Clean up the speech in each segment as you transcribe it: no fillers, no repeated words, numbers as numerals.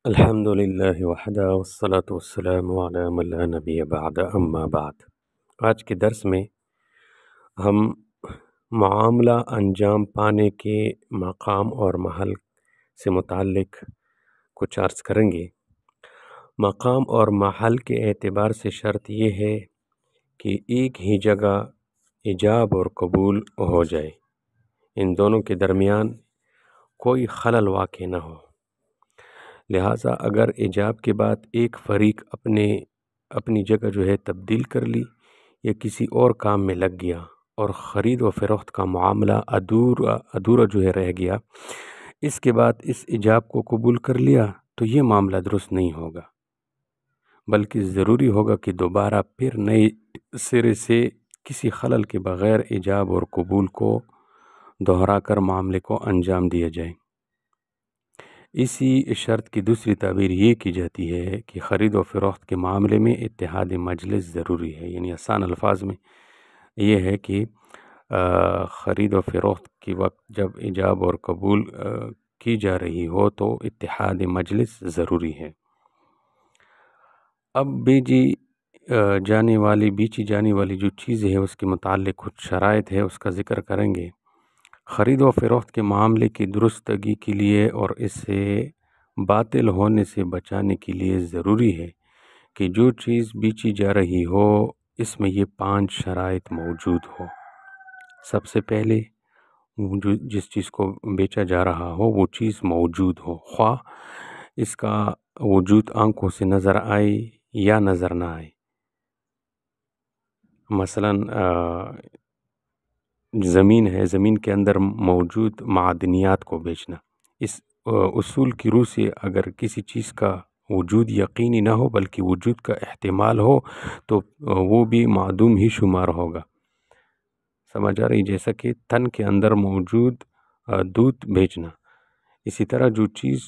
الحمد للہ وحدہ والصلاة والسلام علی من لا نبی بعد اما بعد۔ آج کے درس میں ہم معاملہ انجام پانے کے مقام اور محل سے متعلق کچھ عرض کریں گے۔ مقام اور محل کے اعتبار سے شرط یہ ہے کہ ایک ہی جگہ ایجاب اور قبول ہو جائے، ان دونوں کے درمیان کوئی خلل واقع نہ ہو۔ لہٰذا اگر ایجاب کے بعد ایک فریق اپنی جگہ تبدیل کر لی یا کسی اور کام میں لگ گیا اور خرید و فروخت کا معاملہ ادھورا رہ گیا، اس کے بعد اس ایجاب کو قبول کر لیا تو یہ معاملہ درست نہیں ہوگا، بلکہ ضروری ہوگا کہ دوبارہ پھر نئے سرے سے کسی خلل کے بغیر ایجاب اور قبول کو دہرا کر معاملے کو انجام دیا جائے۔ اسی شرط کی دوسری تعبیر یہ کی جاتی ہے کہ خرید و فروخت کے معاملے میں اتحاد مجلس ضروری ہے، یعنی آسان الفاظ میں یہ ہے کہ خرید و فروخت کی وقت جب ایجاب اور قبول کی جا رہی ہو تو اتحاد مجلس ضروری ہے۔ اب بیچی جانے والی جو چیز ہے اس کے متعلق کچھ شرائط ہے، اس کا ذکر کریں گے۔ خرید و فروخت کے معاملے کی درستگی کے لیے اور اسے باطل ہونے سے بچانے کے لیے ضروری ہے کہ جو چیز بیچی جا رہی ہو اس میں یہ 5 شرائط موجود ہو۔ سب سے پہلے جس چیز کو بیچا جا رہا ہو وہ چیز موجود ہو، خواہ اس کا وجود آنکھوں سے نظر آئے یا نظر نہ آئے۔ مثلاً زمین ہے، زمین کے اندر موجود معدنیات کو بیچنا، اس اصول کی روح سے اگر کسی چیز کا وجود یقینی نہ ہو بلکہ وجود کا احتمال ہو تو وہ بھی معدوم ہی شمار ہوگا۔ سمجھ آ رہی؟ جیسا کہ تن کے اندر موجود دودھ بیچنا، اسی طرح جو چیز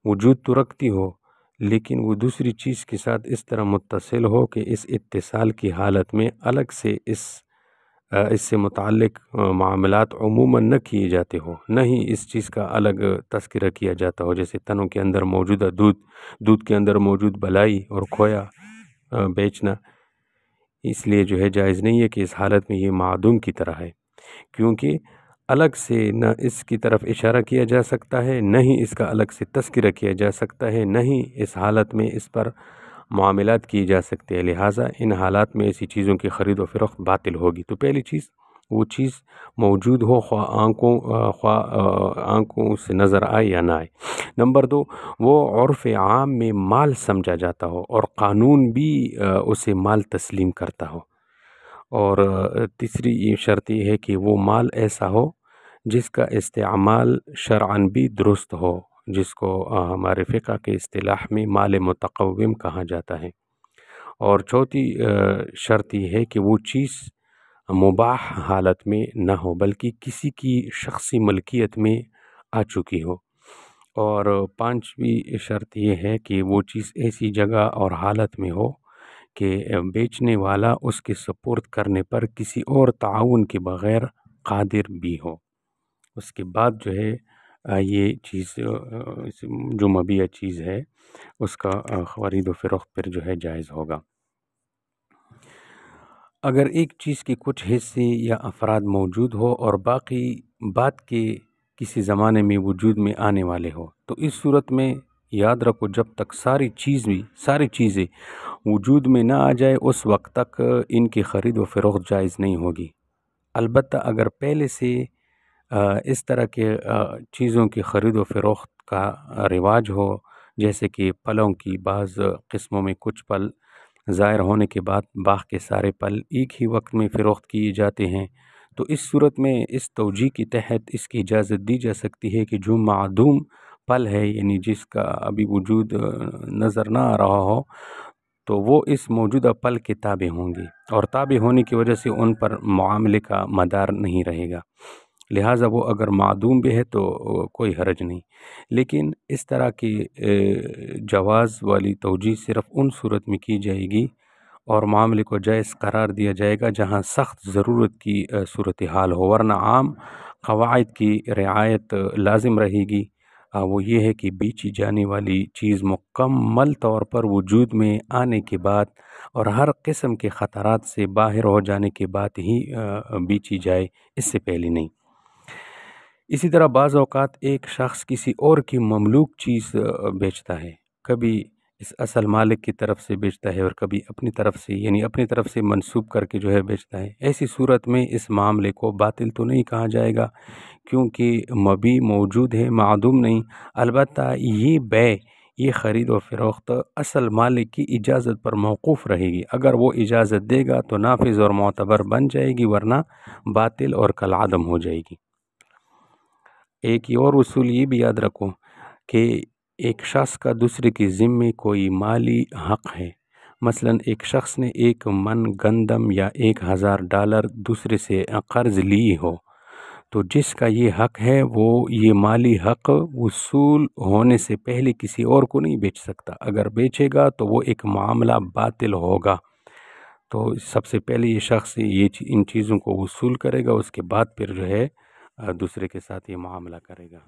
وجود تو رکھتی ہو لیکن وہ دوسری چیز کے ساتھ اس طرح متصل ہو کہ اس اتصال کی حالت میں الگ سے اس سے متعلق معاملات عموماً نہ کیے جاتے ہو، نہ ہی اس چیز کا الگ تذکرہ کیا جاتا ہو، جیسے تنوں کے اندر موجودہ دودھ کے اندر موجود بلائی اور کھویا بیچنا، اس لیے جائز نہیں ہے کہ اس حالت میں یہ معدوم کی طرح ہے، کیونکہ الگ سے نہ اس کی طرف اشارہ کیا جا سکتا ہے، نہ ہی اس کا الگ سے تذکرہ کیا جا سکتا ہے، نہ ہی اس حالت میں اس پر معاملات کیے جا سکتے ہیں۔ لہٰذا ان حالات میں ایسی چیزوں کی خرید و فروخت باطل ہوگی۔ تو پہلی چیز وہ چیز موجود ہو، خواہ آنکھوں سے نظر آئے یا نہ آئے۔ نمبر 2، وہ عرف عام میں مال سمجھا جاتا ہو اور قانون بھی اسے مال تسلیم کرتا ہو۔ اور تیسری یہ شرط یہ ہے کہ وہ مال ایسا ہو جس کا استعمال شرعاً بھی درست ہو، جس کو ہمارے فقہ کے اصطلاح میں مال متقوم کہا جاتا ہے۔ اور چوتھی شرط یہ ہے کہ وہ چیز مباح حالت میں نہ ہو بلکہ کسی کی شخصی ملکیت میں آ چکی ہو۔ اور 5ویں شرط یہ ہے کہ وہ چیز ایسی جگہ اور حالت میں ہو کہ بیچنے والا اس کے سپرد کرنے پر کسی اور تعاون کے بغیر قادر بھی ہو۔ اس کے بعد یہ چیز جو مبیع چیز ہے اس کا خرید و فروخت پھر جائز ہوگا۔ اگر ایک چیز کے کچھ حصے یا افراد موجود ہو اور باقی بعد کے کسی زمانے میں وجود میں آنے والے ہو تو اس صورت میں یاد رکھو جب تک ساری چیزیں وجود میں نہ آ جائے اس وقت تک ان کی خرید و فروخت جائز نہیں ہوگی۔ البتہ اگر پہلے سے اس طرح کے چیزوں کی خرید و فروخت کا رواج ہو، جیسے کہ پھلوں کی بعض قسموں میں کچھ پھل ظاہر ہونے کے بعد باغ کے سارے پھل ایک ہی وقت میں فروخت کیے جاتے ہیں، تو اس صورت میں اس توجیہ کے تحت اس کی اجازت دی جا سکتی ہے کہ جو معدوم پھل ہے، یعنی جس کا ابھی وجود نظر نہ آ رہا ہو، تو وہ اس موجودہ پھل کے تابع ہوں گے اور تابع ہونے کی وجہ سے ان پر معاملے کا مدار نہیں رہے گا، لہٰذا وہ اگر معدوم بھی ہے تو کوئی حرج نہیں۔ لیکن اس طرح کی جواز والی توجیہ صرف ان صورت میں کی جائے گی اور معاملے کو جائز قرار دیا جائے گا جہاں سخت ضرورت کی صورتحال ہو، ورنہ عام قواعد کی رعایت لازم رہے گی۔ وہ یہ ہے کہ بیچی جانے والی چیز مکمل طور پر وجود میں آنے کے بعد اور ہر قسم کے خطرات سے باہر ہو جانے کے بعد ہی بیچی جائے، اس سے پہلے نہیں۔ اسی طرح بعض اوقات ایک شخص کسی اور کی مملوک چیز بیچتا ہے، کبھی اس اصل مالک کی طرف سے بیچتا ہے اور کبھی اپنی طرف سے، یعنی اپنی طرف سے منسوب کر کے جو ہے بیچتا ہے۔ ایسی صورت میں اس معاملے کو باطل تو نہیں کہا جائے گا، کیونکہ مبیع موجود ہے، معدوم نہیں۔ البتہ یہ بیع، یہ خرید و فروخت اصل مالک کی اجازت پر موقوف رہے گی۔ اگر وہ اجازت دے گا تو نافذ اور معتبر بن جائے گی، ورنہ باطل اور کالعدم ہو جائے گی۔ ایک اور اصول یہ بھی یاد رکھو کہ ایک شخص کا دوسرے کے ذمے کوئی مالی حق ہے۔ مثلا ایک شخص نے 1 من گندم یا $1000 دوسرے سے قرض لی ہو، تو جس کا یہ حق ہے وہ یہ مالی حق وصول ہونے سے پہلے کسی اور کو نہیں بیچ سکتا۔ اگر بیچے گا تو وہ ایک معاملہ باطل ہوگا۔ تو سب سے پہلے یہ شخص ان چیزوں کو وصول کرے گا، اس کے بعد پھر جو ہے دوسرے کے ساتھ یہ معاملہ کرے گا۔